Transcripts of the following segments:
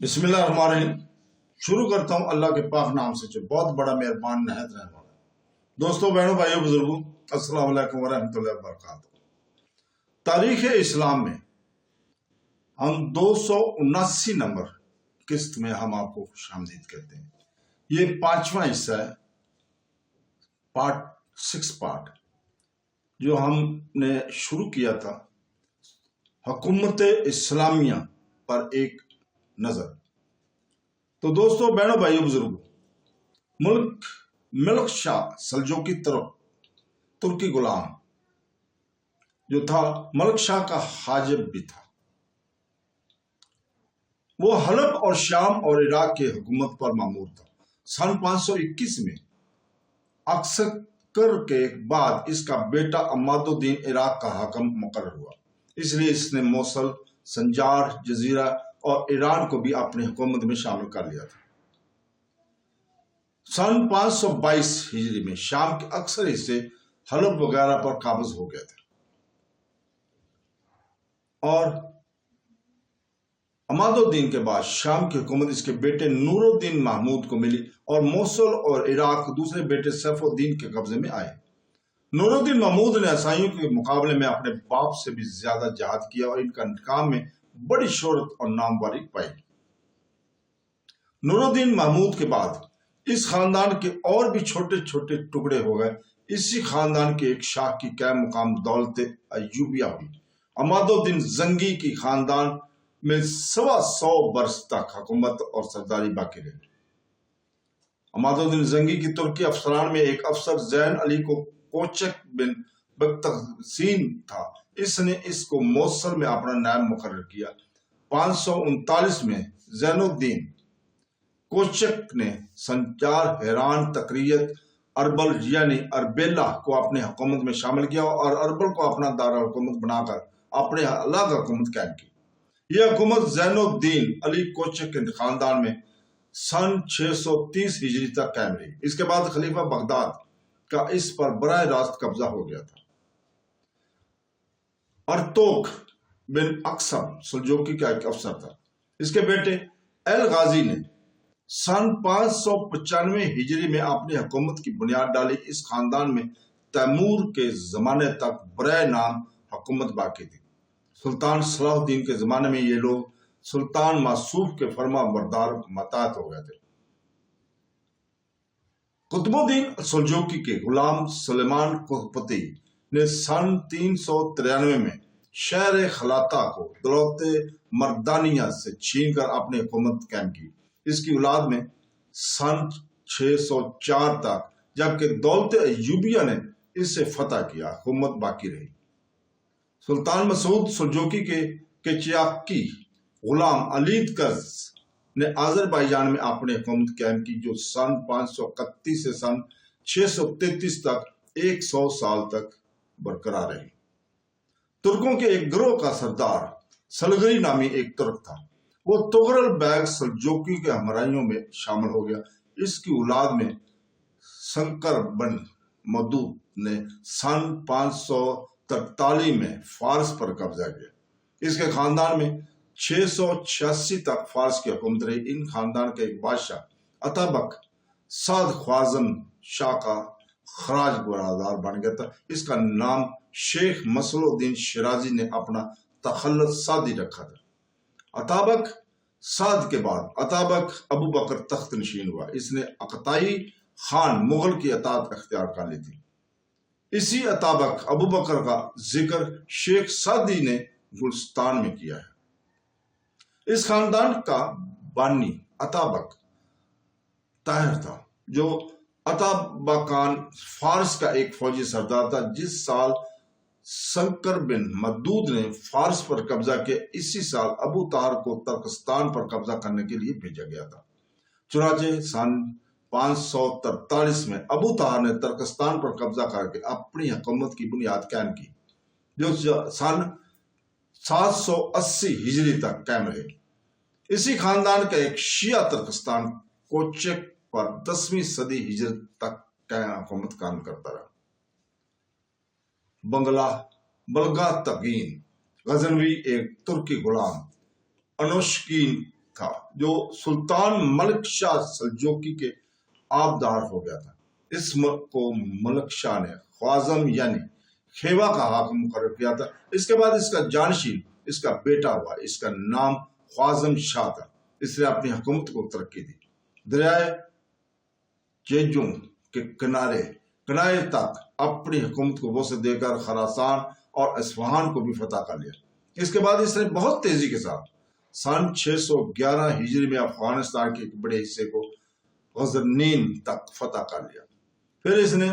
بسم اللہ الرحمن الرحیم۔ شروع کرتا ہوں اللہ کے پاک نام سے جو بہت بڑا مہربان نہایت رحم والا ہے۔ دوستوں، بہنوں، بھائیوں، بزرگوں، السلام علیکم ورحمۃ اللہ وبرکاتہ۔ تاریخ اسلام میں ہم 279 نمبر قسط میں ہم آپ کو خوش آمدید کہتے ہیں۔ یہ 5واں حصہ ہے، پارٹ 6 جو ہم نے شروع کیا تھا حکومت اسلامیہ پر ایک نظر۔ تو دوستوں، بہنوں، بھائیوں، بزرگوں، ملک شاہ سلجوقی ترکی غلام جو تھا، ملک شاہ کا حاجب بھی تھا۔ وہ حلب اور شام اور عراق کے حکومت پر مامور تھا۔ سن 521 میں عسکر کے بعد اس کا بیٹا عماد الدین عراق کا حاکم مقرر ہوا، اس لیے اس نے موصل، سنجار، جزیرہ اور ایران کو بھی اپنی حکومت میں شامل کر لیا تھا۔ سن 522 ہجری میں شام کے اکثر حصے حلب وغیرہ پر قابض ہو گئے تھے اور عماد الدین کے بعد شام کی حکومت اس کے بیٹے نور الدین محمود کو ملی اور موصل اور عراق دوسرے بیٹے سیف الدین کے قبضے میں آئے۔ نور الدین محمود نے عیسائیوں کے مقابلے میں اپنے باپ سے بھی زیادہ جہاد کیا اور ان کا انتقام میں بڑی شہرت اور ناموری پائی۔ نور الدین محمود کے بعد اس خاندان کے اور بھی چھوٹے چھوٹے ٹکڑے ہو گئے۔ اسی خاندان کے ایک شاخ کی قائم مقام دولت ایوبیہ ہوئی۔ عماد الدین زنگی کی خاندان میں 125 برس تک حکومت اور سرداری باقی رہی۔ عماد الدین زنگی کی ترکی افسران میں ایک افسر زین علی کوچک بن بختیسین تھا، اس نے اس کو موصل میں اپنا نائب مقرر کیا۔ 539 میں زین الدین کوچک نے سنجار، ہیران، تقریت، اربل یعنی اربیلا کو اپنی حکومت میں شامل کیا اور اربل کو اپنا دارالحکومت بنا کر اپنے الگ حکومت قائم کی۔ یہ حکومت زین الدین علی کوچک کے خاندان میں سن 630 ہجری تک قائم رہی۔ اس کے بعد خلیفہ بغداد کا اس پر براہ راست قبضہ ہو گیا تھا۔ ارطغرل بن اقسم سلجوقی کا ایک افسر تھا۔ اس کے بیٹے الغازی نے سن 595 ہجری میں اپنی حکومت کی بنیاد ڈالی۔ اس خاندان میں تیمور کے زمانے تک برائے نام حکومت باقی تھی۔ سلطان صلاح الدین کے زمانے میں یہ لوگ سلطان معصوف کے فرما بردار مطاعت ہو گئے تھے۔ قطب الدین سلجوقی کے غلام سلیمان قطبی نے سن 393 میں شہر خلاتا کو دولت مردانیہ سے چھین کر اپنی حکومت قائم کی۔ اس کی اولاد میں سن 604 تک، جبکہ دولت ایوبیہ نے اس سے فتح کیا، حکومت باقی رہی۔ سلطان مسعود سلجوقی کے چیاکی غلام علیدکز نے آذربائیجان میں اپنی حکومت قائم کی، جو سن 531 سے سن 633 تک 100 سال تک برقرار رہی۔ ترکوں کے ایک گروہ کا سردار سلگری نامی ایک ترک تھا۔ وہ تغرل بیگ سلجوقی کے ہمراہیوں میں شامل ہو گیا۔ اس کی اولاد میں سنکر بن مدود نے سن 543 میں فارس پر قبضہ کیا۔ اس کے خاندان میں 686 تک فارس کی حکومت رہی۔ ان خاندان کا ایک بادشاہ اتابک سعد خوازن شاہ کا خراج برادر بن گیا تھا۔ اس کا نام شیخ مسعود الدین شیرازی نے اپنا تخلص سعدی رکھا تھا۔ اتابک سعد کے بعد اتابک ابو بکر تخت نشین ہوا۔ اس نے اقتائی خان مغل کی اطاعت اختیار کر لی تھی۔ اسی اتابک ابو بکر کا ذکر شیخ سعدی نے گلستان میں کیا ہے۔ اس خاندان کا بانی اتابک طاہر تھا، جو اتابکان فارس کا ایک فوجی سردار تھا۔ جس سال سنکر بن مدود نے فارس پر قبضہ کیا، اسی سال ابو طاہر کو ترکستان پر قبضہ کرنے کے لیے بھیجا گیا تھا۔ چنانچہ سن 543 میں ابو طاہر نے ترکستان پر قبضہ کر کے اپنی حکومت کی بنیاد قائم کی، جو سن 780 ہجری تک قائم رہے۔ اسی خاندان کا ایک شیعہ ترکستان کوچک پر 10ویں صدی ہجری تک حکومت قائم کرتا رہا۔ بلگا تگین غزنوی ایک ترکی غلام انوشکین تھا جو سلطان ملک شاہ سلجوقی کے آبدار ہو گیا تھا۔ اس کو ملک شاہ نے خوازم یعنی خیوا کا حاکم مقرر کیا تھا۔ اس کے بعد اس کا جانشین اس کا بیٹا ہوا، اس کا نام خوازم شاہ تھا۔ اس نے اپنی حکومت کو ترقی دی، دریائے جیجونگ کے کنارے تک اپنی حکومت کو وسعت دے کر خراسان اور اصفہان کو بھی فتح کر لیا۔ اس کے بعد اس نے بہت تیزی کے ساتھ سن 611 ہجری میں افغانستان کے ایک بڑے حصے کو غزنین تک فتح کر لیا۔ پھر اس نے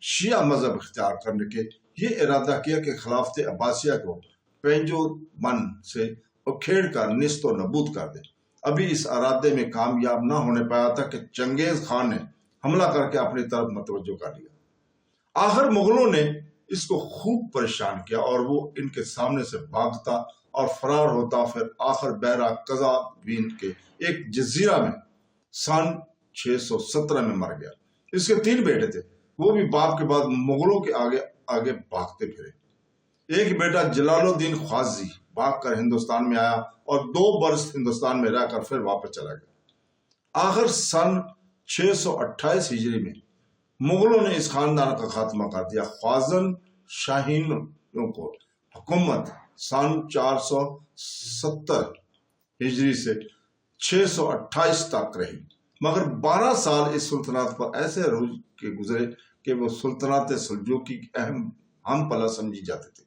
شیعہ مذہب اختیار کرنے کے یہ ارادہ کیا کہ خلافت عباسیہ کو پینجو من سے اکھیڑ کر نیست و نابود کر دے۔ ابھی اس ارادے میں کامیاب نہ ہونے پایا تھا کہ چنگیز خان نے حملہ کر کے اپنی طرف متوجہ کر لیا۔ آخر مغلوں نے اس کو خوب پریشان کیا اور وہ ان کے سامنے سے بھاگتا اور فرار ہوتا، پھر آخر بحیرہ قزوین کے ایک جزیرہ میں سن 617 میں مر گیا۔ اس کے 3 بیٹے تھے، وہ بھی باپ کے بعد مغلوں کے آگے آگے بھاگتے پھرے۔ ایک بیٹا جلال الدین خوازی بھاگ کر ہندوستان میں آیا اور 2 برس ہندوستان میں رہ کر پھر واپس چلا گیا۔ آخر سن 628 ہجری میں مغلوں نے اس خاندان کا خاتمہ کر دیا۔ خوازن شاہینوں کو حکومت سن 470 ہجری سے 628 تک رہی، مگر 12 سال اس سلطنت پر ایسے عروج کے گزرے کہ وہ سلطنت سلجوقی کی اہم ہم پلہ سمجھی جاتے تھے۔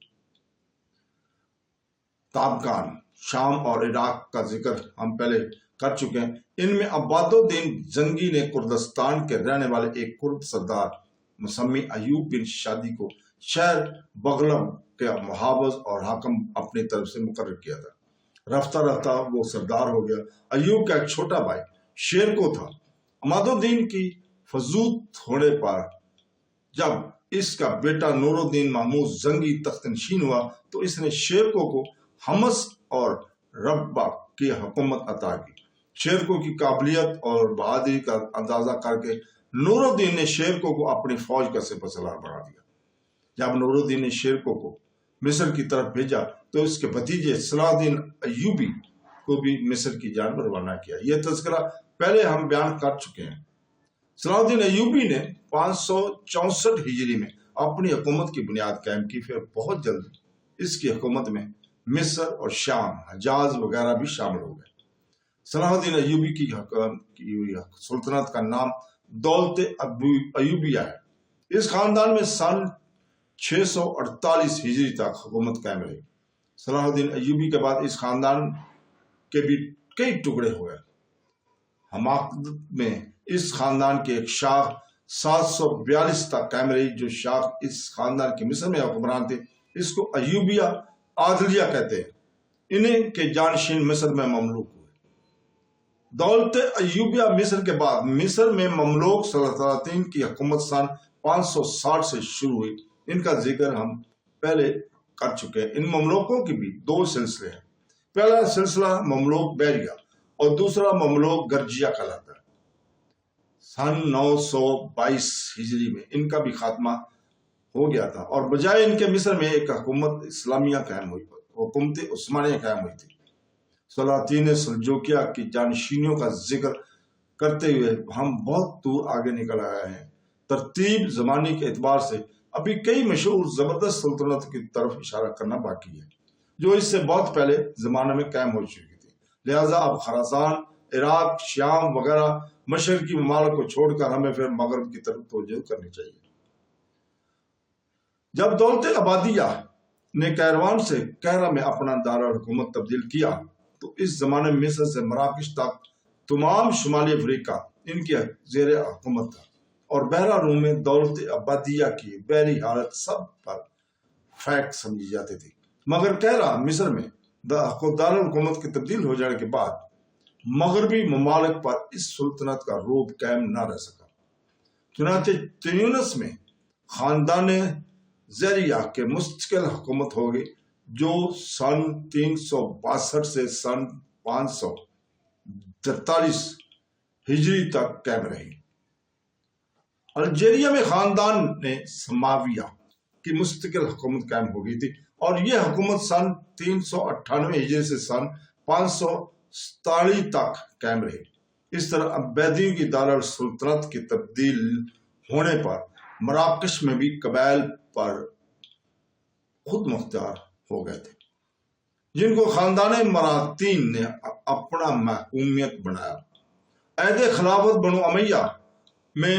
تابکان، شام اور عراق کا ذکر ہم پہلے کر چکے ہیں۔ ان میں عباد الدین زنگی نے کردستان کے رہنے والے ایک کرد سردار مسمی ایوب بن شادی کو شہر بغلم کے محافظ اور حاکم اپنی طرف سے مقرر کیا تھا۔ رفتہ رفتہ وہ سردار ہو گیا۔ ایوب کا ایک چھوٹا بھائی شیرکو تھا۔ عماد الدین کی فزود ہونے پر جب اس کا بیٹا نور الدین محمود زنگی تخت نشین ہوا تو اس نے شیرکو کو حمص اور ربہ کی حکومت عطا کی۔ شیرکو کی قابلیت اور بہادری کا اندازہ کر کے نور الدین نے شیرکو کو اپنی فوج کا سپہ سالار بنا دیا۔ جب نور الدین نے شیرکو کو مصر کی طرف بھیجا تو اس کے بھتیجے صلاح الدین ایوبی کو بھی مصر کی جانب روانہ کیا۔ یہ تذکرہ پہلے ہم بیان کر چکے ہیں۔ صلاح الدین ایوبی نے 564 ہجری میں اپنی حکومت کی بنیاد قائم کی۔ پھر بہت جلد اس کی حکومت میں مصر اور شام، حجاز وغیرہ بھی شامل ہو گئے۔ صلاح الدین ایوبی کی سلطنت کا نام دولت ایوبیہ ہے۔ اس خاندان میں سن 648 ہجری تک حکومت قائم رہی۔ صلاح الدین ایوبی کے بعد اس خاندان کے بھی کئی ٹکڑے ہوئے۔ حماقت میں اس خاندان کے ایک شاخ 742 تک قائم رہی۔ جو شاخ اس خاندان کے مصر میں حکمران تھے اس کو ایوبیہ عادلیہ کہتے ہیں۔ انہیں کے جانشین مصر میں مملوک ہوئے۔ دولت ایوبیہ مصر کے بعد مصر میں مملوک سلاطین کی حکومت سن 560 سے شروع ہوئی۔ ان کا ذکر ہم پہلے کر چکے ہیں۔ ان مملوکوں کی بھی 2 سلسلے ہیں۔ پہلا سلسلہ مملوک بیریہ اور دوسرا مملوک گرجیہ کہلاتا ہے۔ سن 922 ہجری میں ان کا بھی خاتمہ ہو گیا تھا اور بجائے ان کے مصر میں ایک حکومت اسلامیہ قائم ہوئی، حکومت عثمانیہ قائم ہوئی تھی۔ سلاطین سلجوقیہ کی جانشینیوں کا ذکر کرتے ہوئے ہم بہت دور آگے نکل آئے ہیں۔ ترتیب زمانی کے اعتبار سے ابھی کئی مشہور زبردست سلطنت کی طرف اشارہ کرنا باقی ہے جو اس سے بہت پہلے زمانے میں قائم ہو چکی تھی۔ لہٰذا اب خراسان، عراق، شام وغیرہ مشرقی ممالک کو چھوڑ کر ہمیں پھر مغرب کی طرف توجہ کرنی چاہیے۔ جب دولت عبادیہ نے کیروان سے کہرہ میں اپنا دارالحکومت تبدیل کیا تو اس زمانے میں مصر سے مراکش تک تمام شمالی افریقہ ان کی زیر حکومت تھا اور بحیرہ روم میں دولت عبادیہ کی بحری حالت سب پر فیک سمجھی جاتی تھی۔ مگر کہرہ مصر میں دارالحکومت کی تبدیل ہو جانے کے بعد مغربی ممالک پر اس سلطنت کا روب قائم نہ رہ سکا۔ چنانچہ تیونس میں خاندان زیریہ کے مستقل حکومت ہو گئی جو سن 362 سے سن 543 ہجری تک قائم رہی۔ الجیریا میں خاندان سماویہ کی مستقل حکومت قائم ہو گئی تھی اور یہ حکومت سن 398 ہجری سے سن 47 تک قائم رہے۔ اس طرح عبیدیوں کی دارالسلطنت کی تبدیل ہونے پر مراکش میں بھی قبائل پر خود مختار ہو گئے تھے، جن کو خاندان مراتین نے اپنا محکومیت بنایا۔ عہد خلافت بنو امیہ میں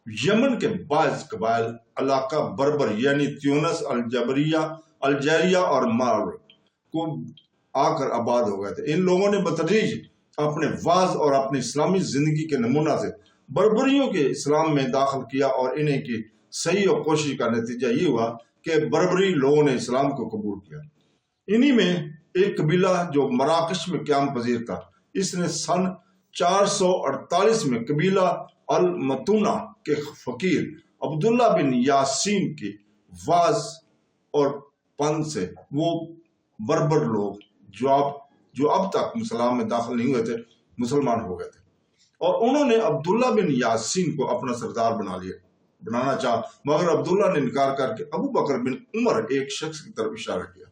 یمن کے بعض قبائل علاقہ بربر یعنی تیونس، الجیریا اور مار کو آ کر آباد ہو گئے تھے۔ ان لوگوں نے بتدریج اپنے واز اور اپنی اسلامی زندگی کے نمونہ سے بربریوں کے اسلام میں داخل کیا، اور انہیں کی صحیح اور کوشش کا نتیجہ یہ ہوا کہ بربری لوگوں نے اسلام کو قبول کیا۔ انہی میں ایک قبیلہ جو مراکش میں قیام پذیر تھا، اس نے سن 448 میں قبیلہ المتونہ کے فقیر عبداللہ بن یاسین کے واز اور پن سے وہ بربر لوگ جو اب تک اسلام میں داخل نہیں ہوئے تھے، مسلمان ہو گئے تھے، اور انہوں نے عبداللہ بن یاسین کو اپنا سردار بنانا چاہا، مگر عبداللہ نے انکار کر کے ابو بکر بن عمر ایک شخص کی طرف اشارہ کیا۔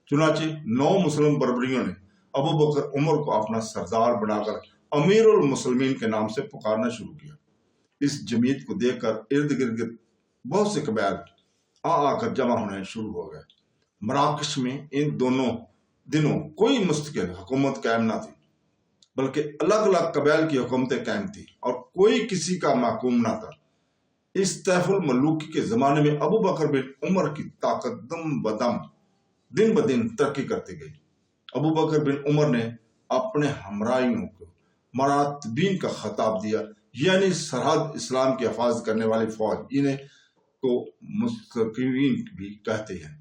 چنانچہ 9 مسلم بربریوں نے ابو بکر عمر کو اپنا سردار بنا کر امیر المسلمین کے نام سے پکارنا شروع کیا۔ اس جمعیت کو دیکھ کر ارد گرد بہت سے قبائل آ کر جمع ہونے شروع ہو گئے۔ مراکش میں ان دنوں کوئی مستقل حکومت قائم نہ تھی، بلکہ الگ الگ قبائل کی حکومتیں قائم تھی، اور کوئی کسی کا محکوم نہ تھا۔ اس طیف الملوکی کے زمانے میں ابو بکر بن عمر کی طاقت دن بدن ترقی کرتی گئی۔ ابو بکر بن عمر نے اپنے ہمراہیوں کو مراتبین کا خطاب دیا، یعنی سرحد اسلام کی حفاظت کرنے والی فوج، انہیں کو مستقیمین بھی کہتے ہیں۔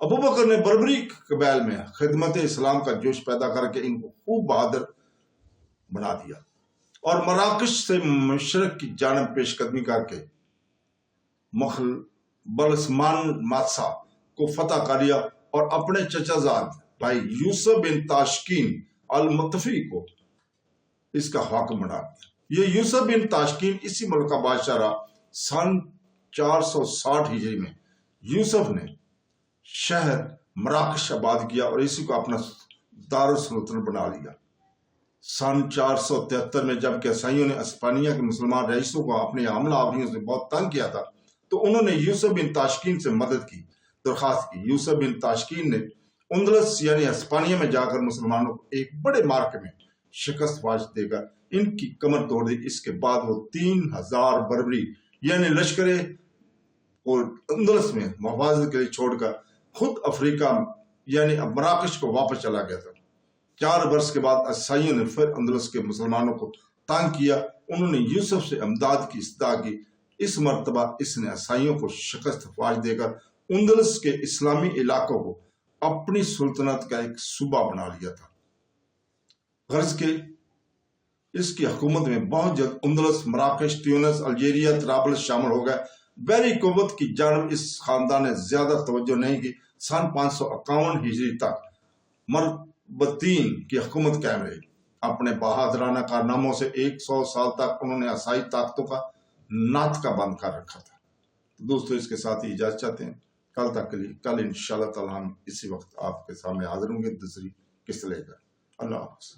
ابو بکر نے بربری قبائل میں خدمت اسلام کا جوش پیدا کر کے ان کو خوب بہادر بنا دیا، اور مراکش سے مشرق کی جانب پیش قدمی کر کے بلسمان ماتسا کو فتح کر لیا، اور اپنے چچا زاد بھائی یوسف بن تاشکین المتفی کو اس کا حاکم بنا دیا۔ یہ یوسف بن تاشکین اسی ملک کا بادشاہ رہا۔ سن 460 ہجری میں یوسف نے شہر مراکش آباد کیا اور اسی کو اپنا دارالسلطنت بنا لیا۔ سن 473 میں جب کہ عیسائیوں نے اسپانیہ کے مسلمان رئیسوں کو اپنے حملہ آوریوں سے بہت تنگ کیا تھا، تو انہوں نے یوسف بن تاشکین سے مدد کی درخواست کی۔ یوسف بن تاشکین نے اندلس یعنی اسپانیہ میں جا کر مسلمانوں کو ایک بڑے مارکے میں شکست فاش دے کر ان کی کمر توڑ دی۔ اس کے بعد وہ 3000 بربری یعنی لشکر اور اندلس میں محافظت کے لیے چھوڑ کر خود افریقہ یعنی مراکش کو واپس چلا گیا تھا۔ 4 برس کے بعد عیسائیوں نے پھر اندلس کے مسلمانوں کو تنگ کیا۔ انہوں نے یوسف سے امداد کی استدعا کی۔ اس مرتبہ اس نے عیسائیوں کو شکست فاش دے کر اندلس کے اسلامی علاقوں کو اپنی سلطنت کا ایک صوبہ بنا لیا تھا۔ غرض کہ اس کی حکومت میں بہت جلد اندلس، مراکش، تیونس، الجیریا، طرابلس شامل ہو گئے۔ بحری قوت کی جانب اس خاندان نے زیادہ توجہ نہیں کی۔ سن 551 ہجری تک مربطین کی حکومت قائم رہی۔ اپنے بہادرانہ کارناموں سے 100 سال تک انہوں نے عیسائی طاقتوں کا ناطقہ بند کر رکھا تھا۔ تو دوستو اس کے ساتھ ہی اجازت چاہتے ہیں، کل تک کے لیے۔ کل انشاءاللہ تعالی ہم اسی وقت آپ کے سامنے حاضر ہوں گے دوسری قسط لے کر۔ اللہ حافظ۔